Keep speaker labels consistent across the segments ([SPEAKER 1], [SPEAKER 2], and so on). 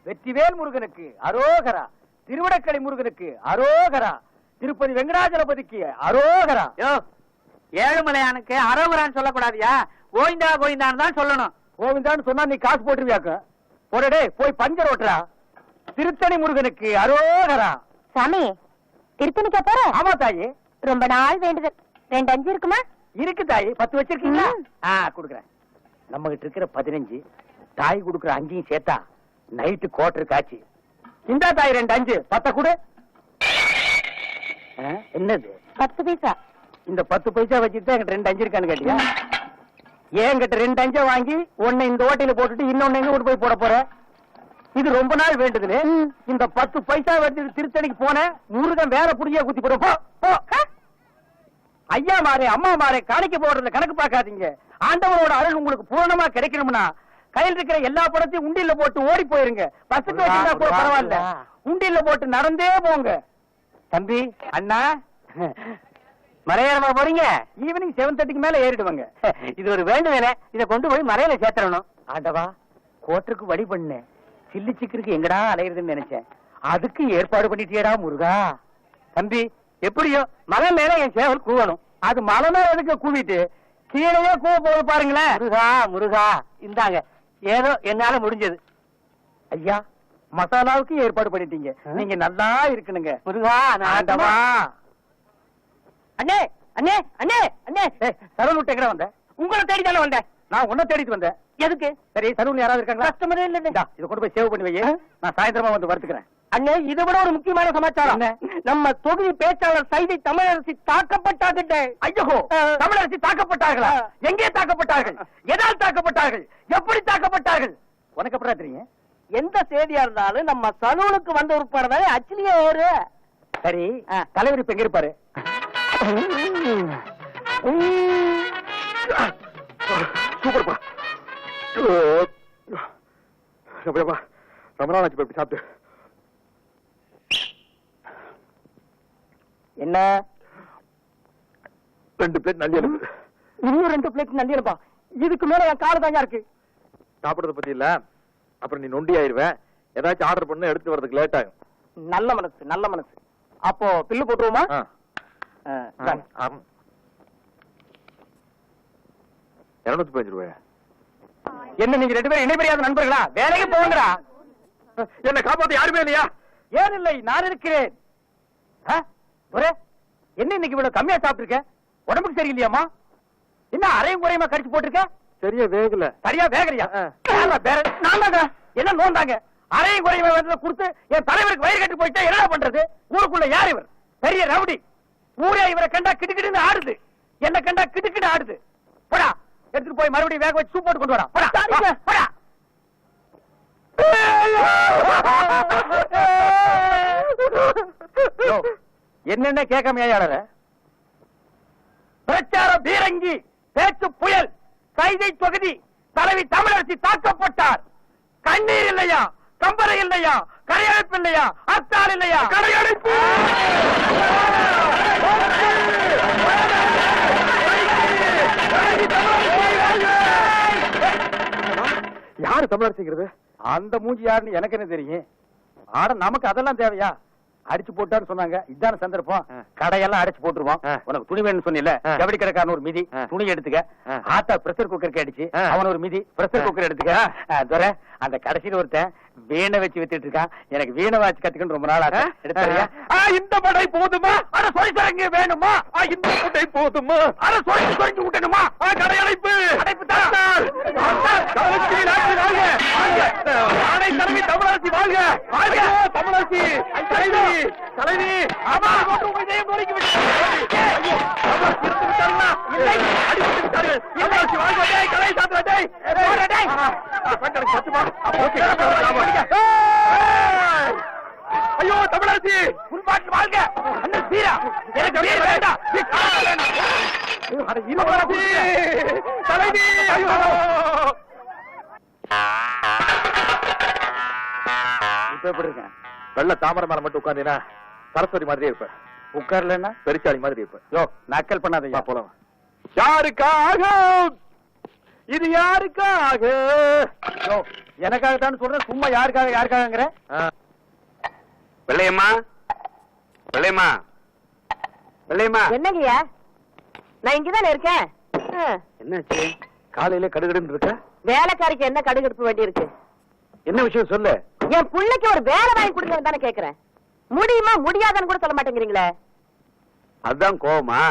[SPEAKER 1] வெற்றிவேல் முருகனுக்கு அரோகரா, திருவிடக்கடை முருகனுக்கு அரோகரா, திருப்பதி வெங்கடாஜலபதிக்கு அரோகரா.
[SPEAKER 2] ஏழுமலையானுக்கு அரோகரான்னு சொல்லக்கூடாதியா, கோவிந்தா கோவிந்தான்னு தான் சொல்லணும்.
[SPEAKER 1] கோவிந்தான்னு சொன்னா நீ காசு போட்டுருவியாக்க. போடே போய் பஞ்சர் ஓட்டுறா. திருத்தணி முருகனுக்கு அரோகரா.
[SPEAKER 3] சாமி, திருத்தணிக்கா போற?
[SPEAKER 1] ஆமா தாயி,
[SPEAKER 3] ரொம்ப நாள் வேண்டுதல். 2 5 இருக்குமா?
[SPEAKER 1] இருக்கு தாயி. 10 வச்சிருக்கீங்களா? குடுக்குறேன். நம்ம கிட்ட இருக்கிற 15, தாய் குடுக்குற 5 சேர்த்தா நைட்டு கோட்டர் காட்சி. இந்த தாய் 2 5 10 கொடு. என்னது?
[SPEAKER 3] 10 பைசா.
[SPEAKER 1] இந்த 10 பைசா வச்சுட்டு என்கிட்ட 2 5 இருக்கான்னு கேட்டியா? என்கிட்ட 2 5 வாங்கி ஒன்னு இந்த ஓட்டையில போட்டுட்டு இன்னொன்னு எங்க கொண்டு போய் போட போற? இது ரொம்ப நாள் வேண்டுதுன்னு இந்த 10 பைசா வச்சு திருத்தணிக்கு போன முருகன் வேற புடிய குத்தி போடும். ஐயா மாறே அம்மா மாறே காணிக்க போடுறதுல கணக்கு பார்க்காதீங்க. ஆண்டவரோட அருள் உங்களுக்கு பூரணமா கிடைக்கணும்னா கையில் இருக்கிற எல்லா படத்தையும் உண்டியில போட்டு ஓடி போயிருங்க. பஸ்ஸுக்கு வச்சிருந்தா கூட பரவாயில்ல, உண்டியில போட்டு நடந்தே போங்க. தம்பி, அண்ணா, மலையேறமா போறீங்க? ஈவினிங் 7:30க்கு மேல ஏறிடுவாங்க. இது ஒரு வேண்டுதலே, இதை கொண்டு போய் மலையில சேர்த்தரணும். ஆண்டவா, கோட்டருக்கு வழி பண்ணு. சில்லி சிக்கருக்கு எங்கடா அலையிறதுன்னு நினைச்சேன். அதுக்கு ஏற்பாடு பண்ணிட்டியடா முருகா. தம்பி, எப்படியோ மலை மேல என் சேவல் கூவணும். அது மலை மேல எதுக்கு கூவிட்டு கீழே கூவ போக பாருங்களேன். முருகா முருகா, இந்தாங்க ஏதோ என்னால முடிஞ்சது. ஐயா, மசாலாவுக்கு ஏற்பாடு பண்ணிட்டீங்க. நீங்க நல்லா இருக்கணுங்க. முருகா, ஆண்டவா. அண்ணே அண்ணே அண்ணே அண்ணே, சரவண எங்கட வந்த? உங்களை தேடி தானே வந்தேன். நான் உன்னை தேடிட்டு வந்தேன். எதுக்கு? சரி, சரவண யாராவது இருக்காங்களா? கஸ்டமரே இல்ல. இதை கொண்டு போய் சேவ் பண்ணி வை. நான் சாயந்தரமா வந்து வறுத்துக்கிறேன். அண்ணே, இதை விட ஒரு முக்கியமான சமாச்சாரம். நம்ம தொகுதி பேச்சாளர் சைதை தமிழரசி தாக்கப்பட்டார்கள். ஐயோ, தமிழரசி தாக்கப்பட்டார்களா? எங்கே தாக்கப்பட்டார்கள்? எதால் தாக்கப்பட்டார்கள்? எப்படி தாக்கப்பட்டார்கள்? உனக்கு எப்படா தெரியும்?
[SPEAKER 2] எந்த செய்தியா இருந்தாலும் நம்ம சலூனுக்கு வந்த உட்படவே அச்சிலியே ஏறு.
[SPEAKER 1] சரி, தலைவர் இப்ப எங்க இருப்பாரு?
[SPEAKER 4] சூப்பர்ப்பா. ரொம்ப நாள் ஆச்சு சாப்பிட்டு.
[SPEAKER 1] என்ன?
[SPEAKER 4] 2 பிளேட் நல்லி எலும்பு.
[SPEAKER 1] இன்னும் 2 பிளேட் நல்லி எலும்பா? இதுக்கு மேல என் காடு தாங்க இருக்கு.
[SPEAKER 4] சாப்பிடுறத பத்தி இல்ல, அப்புறம் நீ நொண்டி ஆயிருவேன். ஏதாச்சும் ஆர்டர் பண்ண எடுத்து வரதுக்கு லேட் ஆகும்.
[SPEAKER 1] நல்ல மனசு, நல்ல மனசு. அப்போ பில்லு போட்டுருவோமா?
[SPEAKER 4] 215 ரூபாய்.
[SPEAKER 1] என்ன நீங்க 2 பேரும் இணைபெரியாத நண்பர்களா? வேலைக்கு போங்கடா.
[SPEAKER 4] என்ன காப்பாத்த யாருமே இல்லையா?
[SPEAKER 1] ஏன் இல்லை, நான் இருக்கிறேன். என்ன இன்னைக்கு இவ்வளவு கம்மியா சாப்பிட்டுருக்க? உடம்புக்கு சரியில்லையாமா? என்ன அரையும் குறையுமா கடிச்சு போட்டிருக்க?
[SPEAKER 4] சரியா வேகல.
[SPEAKER 1] சரியா வேகலையா? என்ன நோந்தாங்க? அரையும் குறையுமா கொடுத்து என் தலைவருக்கு வயிறு கட்டி போயிட்டா என்ன பண்றது? ஊருக்குள்ள யார் இவர்? பெரிய ரவுடி. ஊரே இவரை கண்டா கிடுக்கிடுன்னு ஆடுது. என்ன கண்டா கிடுக்கிடு ஆடுது. போடா, எடுத்துட்டு போய் மறுபடியும் வேக வச்சு சூப் போட்டு கொண்டு வரா. போடா. என்னென்ன கேட்காம ஏழற? பிரச்சார பீரங்கி, பேச்சு புயல், கைதை தொகுதி தலைவி தமிழரசி தாக்கப்பட்டார். கண்ணீர் இல்லையா? கம்பரை இல்லையா? கரையடைப்பு இல்லையா? அத்தால் இல்லையா? கரையடைப்பு.
[SPEAKER 4] யாரு தமிழரசிங்கிறது?
[SPEAKER 1] அந்த மூஞ்சி யாருன்னு எனக்கு என்ன தெரியும்? ஆட நமக்கு அதெல்லாம் தேவையா? அடிச்சு போட்டான்னு சொன்னாங்க. இதான சந்தர்ப்பம். கடையெல்லாம் அடிச்சு போட்டுருவோம். உனக்கு துணி வேணும்னு சொன்னில, ஜவுளி கடைக்காரன் ஒரு மிதி துணி எடுத்துக்க. ஆத்தா பிரஷர் குக்கருக்கு அடிச்சு அவன் ஒரு மிதி பிரஷர் குக்கர் எடுத்துக்க. துரை, அந்த கடைசியில் ஒருத்தன் வீணை வச்சு வித்துட்டு இருக்கான். எனக்கு வீணை வாச்சு கத்துக்கணும் ரொம்ப நாள் ஆகும். எடுத்துறியா?
[SPEAKER 4] இந்த படை போதுமா? அட சொரிசரங்க வேணுமா? இந்த படை போதுமா? அட சொரிஞ்சு விட்டணுமா? கடையடைப்பு. அடைப்பு தான். தமிழரசி வாழ்க! வாழ்க தமிழரசி! தலைவி அம்மா விஜயம் நோக்கி ஐயோ தமிழரசி உள்பாட்டு வாழ்க! அண்ணன் சீரா எனக்கு வேண்டாம். தலைவி
[SPEAKER 1] இப்ப எப்படி இருக்கேன்?
[SPEAKER 4] வெள்ள தாமரை மேல மட்டும் உட்கார்ந்தீங்கன்னா சரஸ்வதி மாதிரியே இருப்ப.
[SPEAKER 1] உட்கார்லன்னா
[SPEAKER 4] பெருச்சாளி மாதிரி இருப்ப.
[SPEAKER 1] யோ, நக்கல் பண்ணாதீங்க.
[SPEAKER 4] போலாம். யாருக்காக இது யாருக்காக?
[SPEAKER 1] எனக்காகத்தான் சொல்றேன், சும்மா யாருக்காகங்கிற?
[SPEAKER 4] வெள்ளையம்மா, வெள்ளையம்மா, வெள்ளையம்மா.
[SPEAKER 2] என்னங்கய்யா, நான் இங்கதானே இருக்கேன்.
[SPEAKER 4] என்னாச்சு? காலையில கடுகடுன்னு இருக்க?
[SPEAKER 2] வேலைக்காரிக்கு என்ன கடுகடுப்பு வேண்டி இருக்கு?
[SPEAKER 4] என்ன விஷயம் சொல்லு.
[SPEAKER 2] என் பிள்ளைக்கு ஒரு வேலை வாங்கி கொடுங்க தானே கேக்குறேன். முடியுமா முடியாதுன்னு கூட சொல்ல மாட்டேங்கிறீங்களே.
[SPEAKER 4] அதுதான் கோவமா?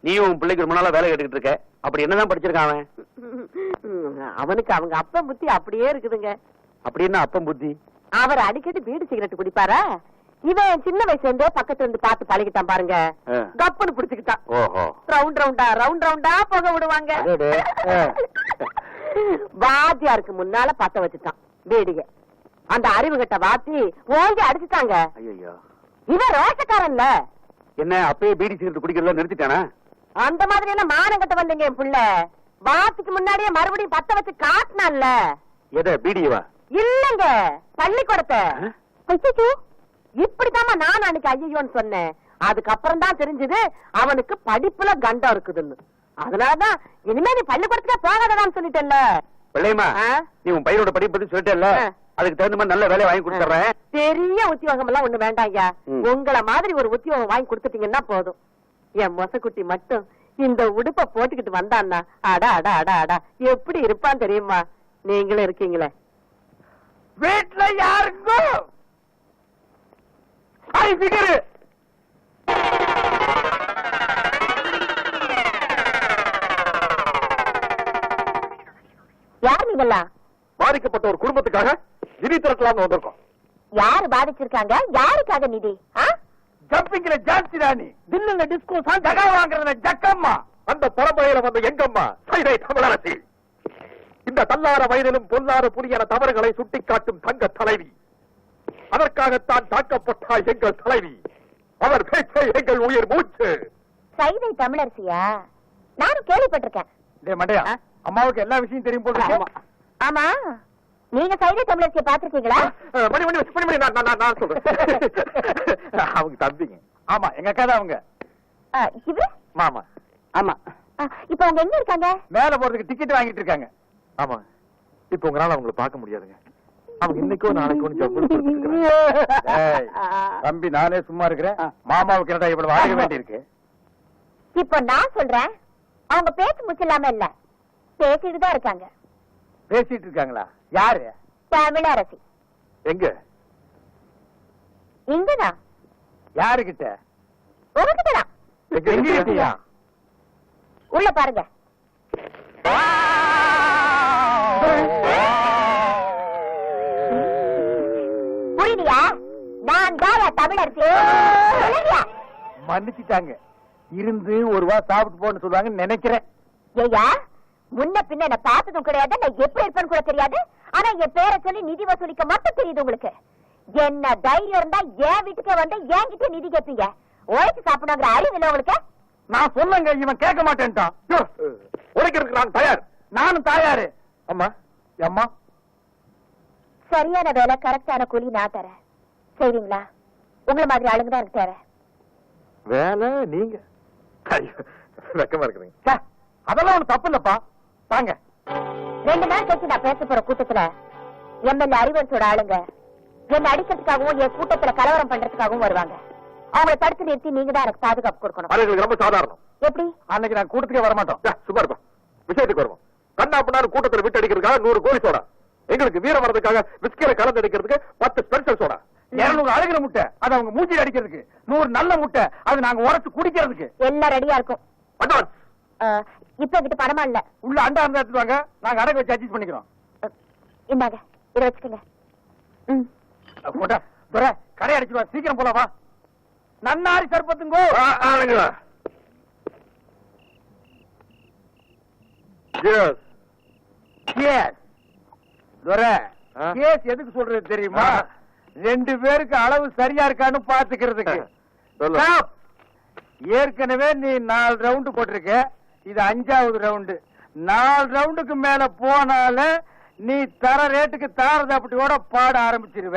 [SPEAKER 4] நீயும் உன் பிள்ளைக்கு ரொம்ப நாளா வேலை கேட்டுக்கிட்டு இருக்க. அப்படி என்னதான் படிச்சிருக்கான் அவன்?
[SPEAKER 2] அவனுக்கு அவங்க அப்பா புத்தி அப்படியே இருக்குதுங்க.
[SPEAKER 4] அப்படி என்ன அப்பம் புத்தி?
[SPEAKER 2] அவர் அடிக்கடி பீடி சிகரெட் குடிப்பாரா? இவன் சின்ன வயசுல இருந்தே பக்கத்துல இருந்து பார்த்து பழகிட்டான் பாருங்க. கப்புன்னு புடிச்சுக்கிட்டான்.
[SPEAKER 4] ஓஹோ.
[SPEAKER 2] ரவுண்ட் ரவுண்டா புகை விடுவாங்க. வாத்தியாருக்கு முன்னால பத்த வச்சுட்டான் பீடிய. அந்த அறிவு கட்ட வாத்தி ஓங்கி அடிச்சுட்டாங்க.
[SPEAKER 4] ஐயோ.
[SPEAKER 2] இவன் ரோஷக்காரன்ல.
[SPEAKER 4] என்ன அப்பயே பீடி சிகரெட் குடிக்கிறத நிறுத்திட்டானா?
[SPEAKER 2] அந்த மாதிரி எல்லாம் மானம் கட்ட வந்தீங்க என் புள்ள. வாத்துக்கு முன்னாடியே மறுபடியும் பத்த வச்சு காட்டினான்ல.
[SPEAKER 4] எத பீடியவா?
[SPEAKER 2] இல்லங்க, பள்ளிக்கூடத்தை. இப்படித்தாமா நான் அன்னைக்கு ஐயோன்னு சொன்னேன். அதுக்கப்புறம் தான் தெரிஞ்சது அவனுக்கு படிப்புல கண்டம் இருக்குதுன்னு. அதனாலதான் இனிமே நீ பள்ளிக்கூடத்துக்கே போகாததான்னு சொல்லிட்டேன்ல.
[SPEAKER 4] வெள்ளையம்மா, நீ உன் பையனோட படிப்பு பத்தி சொல்லிட்டேல்ல, அதுக்கு தகுந்த மாதிரி நல்ல வேலையை வாங்கி கொடுத்துறேன்.
[SPEAKER 2] பெரிய உத்தியோகம் எல்லாம் ஒண்ணு வேண்டாம் ஐயா. உங்கள மாதிரி ஒரு உத்தியோகம் வாங்கி கொடுத்துட்டீங்கன்னா போதும். என் மொசக்குட்டி மட்டும் இந்த உடுப்ப போட்டுக்கிட்டு வந்தான்னா அடா அடா அடா அடா எப்படி இருப்பான் தெரியுமா? நீங்களும் இருக்கீங்களே.
[SPEAKER 1] வீட்டுல யாருக்கும்
[SPEAKER 3] யார் நீங்களா?
[SPEAKER 4] பாதிக்கப்பட்ட ஒரு குடும்பத்துக்காக நிதி திரட்டலாம்னு வந்திருக்கோம்.
[SPEAKER 3] யாரு பாதிச்சிருக்காங்க? யாருக்காக நிதி?
[SPEAKER 1] ஜம்பிங்ல ஜான்சி ராணி, தில்லுல டிஸ்கோ ஜகா வாங்குறதுல ஜக்கம்மா,
[SPEAKER 4] அந்த பரம்பரையில வந்த எங்கம்மா சைதை தமிழரசி. இந்த தள்ளார வயதிலும் பொல்லாத புதியன தவறுகளை சுட்டிக்காட்டும் தங்க தலைவி. அதற்காகத்தான் தாக்கப்பட்டால் எங்கள் தலைவி. அவர் பேச்சை எங்கள் உயிர் மூச்சு.
[SPEAKER 3] சைதை தமிழரசியா? நானும் கேள்விப்பட்டிருக்கேன்.
[SPEAKER 1] மண்டையா, அம்மாவுக்கு எல்லா விஷயம் தெரியும் போல.
[SPEAKER 3] ஆமா, நீங்க சைதை தமிழரசியை பாத்திருக்கீங்களா?
[SPEAKER 4] மணி மணி மணி மணி நான் சொல்றேன். அவங்க தம்பிங்க.
[SPEAKER 1] ஆமா, எங்க அக்கா தான் அவங்க.
[SPEAKER 3] இது
[SPEAKER 4] மாமா.
[SPEAKER 1] ஆமா.
[SPEAKER 3] இப்ப அவங்க எங்க இருக்காங்க?
[SPEAKER 1] மேல போறதுக்கு டிக்கெட் வாங்கிட்டு இருக்காங்க.
[SPEAKER 4] ஆமா, இப்ப உங்களால அவங்களை பார்க்க முடியாதுங்க. அவங்க இன்னைக்கோ நாளைக்கோ
[SPEAKER 1] தம்பி, நானே சும்மா இருக்கிறேன். மாமாவுக்கு என்னடா இவ்வளவு வாங்க வேண்டி இருக்கு?
[SPEAKER 3] இப்ப நான் சொல்றேன், அவங்க பேச்சு முச்சில்லாம இல்ல, பேசிட்டு தான் இருக்காங்க.
[SPEAKER 1] பேசிட்டு இருக்காங்களா? யாரு?
[SPEAKER 3] தமிழரசி.
[SPEAKER 4] எங்க?
[SPEAKER 3] இங்கதான்.
[SPEAKER 1] யாருகிட்ட?
[SPEAKER 3] உங்ககிட்டதான்.
[SPEAKER 1] எங்க?
[SPEAKER 3] உள்ள பாருங்க. புரியலையா? நான் தான் தமிழரசி.
[SPEAKER 1] மன்னிச்சுட்டாங்க. இருந்து ஒரு வா சாப்பிட்டு போன்னு சொல்லுவாங்கன்னு நினைக்கிறேன்.
[SPEAKER 3] ஐயா, முன்ன பின்ன என்ன பார்த்ததும் கிடையாது, நான் எப்படி இருப்பேன்னு கூட தெரியாது. ஆனா என் பேரை சொல்லி நிதி வசூலிக்க மட்டும் தெரியுது உங்களுக்கு. என்ன தைரியம் இருந்தா என் வீட்டுக்கே வந்து என்கிட்ட நிதி கேட்பீங்க. உழைச்சு சாப்பிடணுங்கிற அறிவு இல்லை உங்களுக்கு?
[SPEAKER 1] நான் சொல்லுங்க, இவன் கேட்க மாட்டேன்ட்டான்.
[SPEAKER 4] உழைக்கிறதுக்கு நான் தயார்.
[SPEAKER 1] நானும் தயாரு.
[SPEAKER 4] அம்மா,
[SPEAKER 1] அம்மா,
[SPEAKER 3] சரியான வேலை கரெக்டான கூலி நான் தரேன். செய்வீங்களா? உங்களை மாதிரி ஆளுங்க தான் எனக்கு தரேன்.
[SPEAKER 4] வேலை நீங்க? வெக்கமா இருக்குதுங்க.
[SPEAKER 1] அதெல்லாம் ஒண்ணு தப்பு இல்லப்பா. தாங்க.
[SPEAKER 3] 2 நாள் கழிச்சு நான் பேச போற கூட்டத்துல எம்எல்ஏ அறிவரசோட ஆளுங்க என்ன அடிக்கிறதுக்காகவும் என் கூட்டத்துல கலவரம் பண்றதுக்காகவும் வருவாங்க. அவங்களை தடுத்து நிறுத்தி நீங்க தான் எனக்கு பாதுகாப்பு கொடுக்கணும்.
[SPEAKER 4] அது ரொம்ப சாதாரணம்.
[SPEAKER 3] எப்படி?
[SPEAKER 1] அன்னைக்கு நான் கூட்டத்துக்கே வரமாட்டோம்.
[SPEAKER 4] சும்மா இருப்பா. விஷயத்துக்கு வருவோம். கண்ணா பண்ணாரு கூட்டத்தில் விட்டு அடிக்கிறதுக்காக 100 கோழி சோடா, எங்களுக்கு வீரம் வரதுக்காக விஸ்கில கலந்து அடிக்கிறதுக்கு 10 ஸ்பெஷல் சோடா,
[SPEAKER 1] 200 அழுகிற முட்டை அது அவங்க மூஞ்சில் அடிக்கிறதுக்கு, 100 நல்ல முட்டை அது நாங்க உரைச்சு குடிக்கிறதுக்கு.
[SPEAKER 3] எல்லாம் ரெடியா இருக்கும்.
[SPEAKER 4] அட்வான்ஸ்.
[SPEAKER 3] இப்ப கிட்ட பணமா இல்ல.
[SPEAKER 1] உள்ள அண்டா இருந்தா எடுத்துவாங்க, நாங்க அடகு வச்சு அட்ஜஸ்ட் பண்ணிக்கிறோம்.
[SPEAKER 3] இந்தாங்க, இதை வச்சுக்கோங்க.
[SPEAKER 1] துரை, கடை அடிச்சுவா, சீக்கிரம் போல வா. நன்னாரி சர்பத்துங்கோ. கேஸ் எதுக்கு சொல்றது தெரியுமா? 2 பேருக்கு அளவு சரியா இருக்கான்னு பாத்துக்கிறதுக்கு. ஏற்கனவே நீ 4 ரவுண்டு போட்டிருக்க, இது 5வது ரவுண்டு. 4 ரவுண்டுக்கு மேல போனால நீ தர ரேட்டுக்கு தாரதப்பட்டியோட பாட ஆரம்பிச்சிருவ.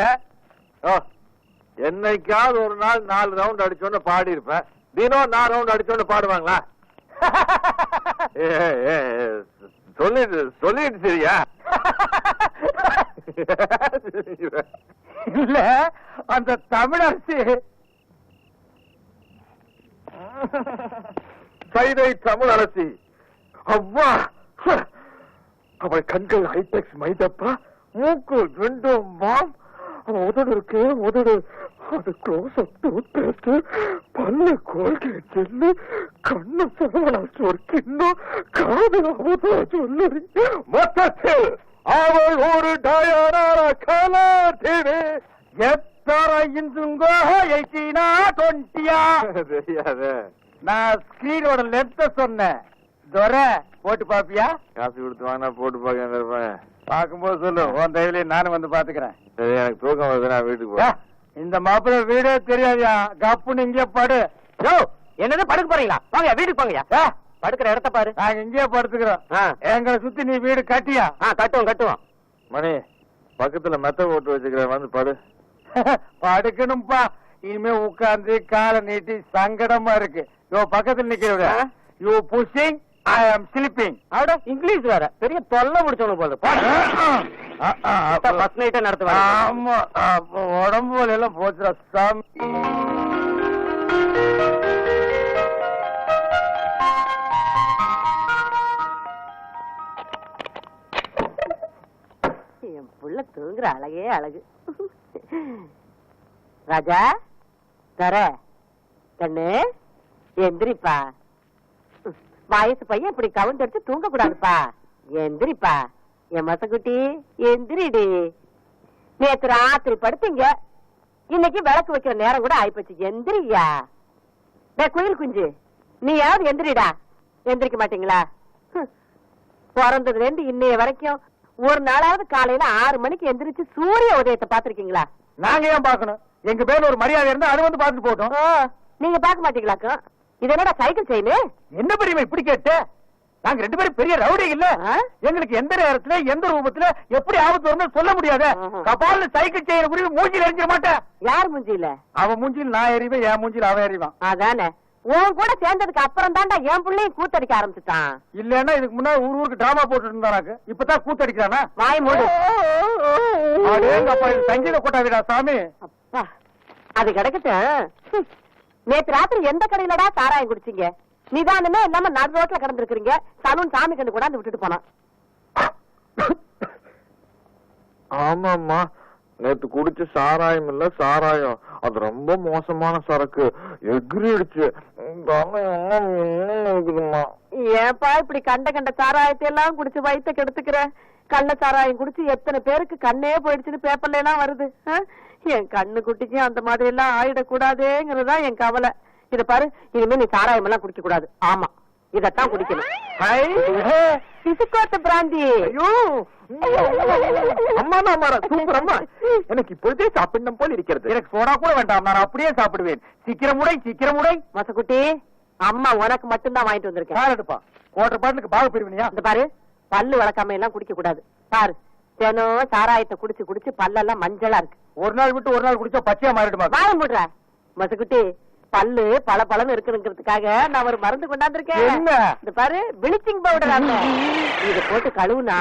[SPEAKER 4] என்னைக்காவது ஒரு நாள் 4 ரவுண்ட் அடிச்சோன்னு பாடி இருப்பேன். தினம் 4 ரவுண்ட் அடிச்சோன்னு பாடுவாங்களா? சொல்லிட்டு சரியா?
[SPEAKER 1] இல்ல அந்த தமிழரசி
[SPEAKER 4] சைதை தமிழரசி அவ்வா, அவள் கண்கள் ஹைடெக்ஸ் மைதப்பா, மூக்கு ரெண்டும் மாம், உதடு இருக்கு உதடு, அது க்ளோஸ் அப் டூத் பேஸ்ட், பல்லு கோல்கேட் ஜெல்லு, கண்ணு சரவணாச்சு ஒரு கிண்ணம், காது அவதா சொல்லி, மொத்தத்தில் அவள் ஒரு டயானார கலாட்டிவே.
[SPEAKER 1] எத்தர இன்சுங்கோ 18 20
[SPEAKER 4] தெரியாத
[SPEAKER 1] நான் ஸ்கிரீனோட லென்த்த சொன்னேன். துரை போட்டு பாப்பியா?
[SPEAKER 4] காசு கொடுத்து வாங்கினா போட்டு பாக்க
[SPEAKER 1] பாக்கும்போது சொல்லு, உன் தயவுலயே நானும் வந்து பாத்துக்கிறேன்.
[SPEAKER 4] சரி, எனக்கு தூக்கம் வருது, நான் வீட்டுக்கு போறேன்.
[SPEAKER 1] இந்த மாப்பிள்ள வீடே தெரியாதியா, கப்புன்னு இங்கே படு. யோ, என்னது படுக்க போறீங்களா? வாங்க வீட்டுக்கு போங்கயா. படுக்கிற இடத்த பாரு, நாங்க இங்கேயே படுத்துக்கிறோம். எங்களை சுத்தி நீ வீடு கட்டியா? கட்டுவோம்.
[SPEAKER 4] மணி பக்கத்துல மெத்த போட்டு வச்சுக்கிறேன், வந்து படு.
[SPEAKER 1] படுக்கணும்பா. இனிமே உட்கார்ந்து காலை நீட்டி சங்கடமா இருக்கு. யோ பக்கத்துல நிக்கிறவங்க, யூ புஷிங், ஐ ஆம் ஸ்லீப்பிங். அவட இங்கிலீஷ் வேற பெரிய தொல்லை முடிச்சவனு போல. ஃபர்ஸ்ட் நைட்டே நடத்துவாங்க. ஆமா, உடம்பு வலி எல்லாம் போச்சுடா சாமி.
[SPEAKER 2] என் புள்ள தூங்குற அழகே அழகு. ராஜா தர கண்ணு எந்திரிப்பா. வயசு பையன் இப்படி கவுண்ட் எடுத்து தூங்க கூடாதுப்பா. எந்திரிப்பா என் மசக்குட்டி, எந்திரிடி. நேத்து ராத்திரி படுத்தீங்க, இன்னைக்கு விளக்கு வைக்கிற நேரம் கூட ஆயிப்போச்சு. எந்திரியா குயில் குஞ்சு, நீ யாவது எந்திரிடா. எந்திரிக்க மாட்டீங்களா? பிறந்ததுல இருந்து இன்னைய வரைக்கும் ஒரு நாளாவது காலையில 6 மணிக்கு எந்திரிச்சு சூரிய உதயத்தை பாத்திருக்கீங்களா?
[SPEAKER 1] நாங்க ஏன் பாக்கணும்? எங்க பேர்ல ஒரு மரியாதை இருந்தா அது வந்து பாத்துட்டு போட்டோம்.
[SPEAKER 2] நீங்க பாக்க மாட்டீங்களாக்கும்? இது என்னடா சைக்கிள் செயின்?
[SPEAKER 1] என்ன பெரியமா இப்படி கேட்ட? நாங்க 2 பேரும் பெரிய ரவுடி இல்ல. எங்களுக்கு எந்த நேரத்துல எந்த ரூபத்துல எப்படி ஆபத்து வரும்னு சொல்ல முடியாது. கபால்ல சைக்கிள் செயின் புரிய மூஞ்சில எரிஞ்சிட மாட்டேன்.
[SPEAKER 2] யார் மூஞ்சில?
[SPEAKER 1] அவன் மூஞ்சில நான் எறிவேன், என் மூஞ்சில அவன் எறிவான்.
[SPEAKER 2] அதானே, உன் கூட சேர்ந்ததுக்கு அப்புறம் தான்டா என் பிள்ளையும் கூத்தடிக்க ஆரம்பிச்சுட்டான்.
[SPEAKER 1] இல்லன்னா இதுக்கு முன்னாடி ஊருக்கு டிராமா போட்டு இருந்தானாக்கு, இப்பதான் கூத்தடிக்கிறானா?
[SPEAKER 2] வாய் மூடு.
[SPEAKER 1] அடேங்கப்பா, இது சங்கீத கொட்டாதீடா சாமி.
[SPEAKER 2] அப்பா அது கிடக்கட்டும். நேத்து ராத்திரி எந்த கடையிலடா சாராயம் குடிச்சீங்க? நிதானமே இல்லாம நடு ரோட்ல கிடந்திருக்கிறீங்க. சலூன் சாமி கண்டு கொண்டாந்து விட்டுட்டு போனான்.
[SPEAKER 4] ஆமாம்மா, நேத்து குடிச்ச சாராயம் இல்ல சாராயம், அது ரொம்ப மோசமான சரக்கு, எகிரிடுச்சு.
[SPEAKER 2] ஏப்பா இப்படி கண்ட கண்ட சாராயத்தை எல்லாம் குடிச்சு வயித்த கெடுத்துக்கிற? கள்ள சாராயம் குடிச்சு எத்தனை பேருக்கு கண்ணே போயிடுச்சுன்னு பேப்பர்ல எல்லாம் வருது. என் கண்ணு குட்டிக்கு அந்த மாதிரி எல்லாம் ஆயிடக்கூடாதேங்கிறதுதான் என் கவலை. இத பாரு, இனிமே நீ சாராயம் எல்லாம் குடிக்க கூடாது. ஆமா, இதத்தான் குடிக்கணும். சிசுக்கோட்டை பிராந்தி.
[SPEAKER 4] அம்மா சூப்பர் அம்மா, எனக்கு இப்பொழுதே சாப்பிடணும் போல் இருக்கிறது.
[SPEAKER 1] எனக்கு சோடா கூட வேண்டாம், நான் அப்படியே சாப்பிடுவேன். சீக்கிரம் உடை.
[SPEAKER 2] மசக்குட்டி, அம்மா உனக்கு மட்டும்தான் வாங்கிட்டு வந்திருக்கேன்.
[SPEAKER 1] யார் எடுப்பா? கோட்டை பாட்டுக்கு பாக பிரிவினியா?
[SPEAKER 2] இந்த பாரு, பல்லு வளர்க்காம எல்லாம் குடிக்க கூடாது. பாரு, தினம் சாராயத்தை குடிச்சு குடிச்சு பல்லெல்லாம் மஞ்சளா இருக்கு.
[SPEAKER 1] ஒரு நாள் விட்டு ஒரு நாள் குடிச்சா பச்சையா மாறிடுமா?
[SPEAKER 2] வாய மூடுற மசக்குட்டி. பல்லு பல பலன்னு இருக்கணுங்கிறதுக்காக நான் ஒரு மருந்து கொண்டாந்துருக்கேன்.
[SPEAKER 1] என்ன?
[SPEAKER 2] இந்த பாரு, பிளீச்சிங் பவுடர். இத போட்டு கழுவுனா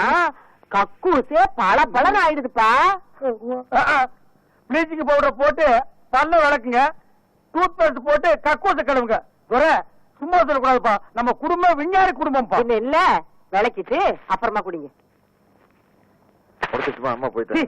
[SPEAKER 2] கக்கூசே பல பலன் ஆயிடுதுப்பா.
[SPEAKER 1] பிளீச்சிங் பவுடர் போட்டு பல்ல விளக்குங்க, டூத் பேஸ்ட் போட்டு கக்கூச கழுவுங்க. சும்மா சொல்லக்கூடாதுப்பா, நம்ம குடும்பம் விஞ்ஞானி குடும்பம்ப்பா.
[SPEAKER 2] என்ன இல்ல, விளக்கிட்டு அப்புறமா குடிங்க.
[SPEAKER 4] அம்மா போயிட்டு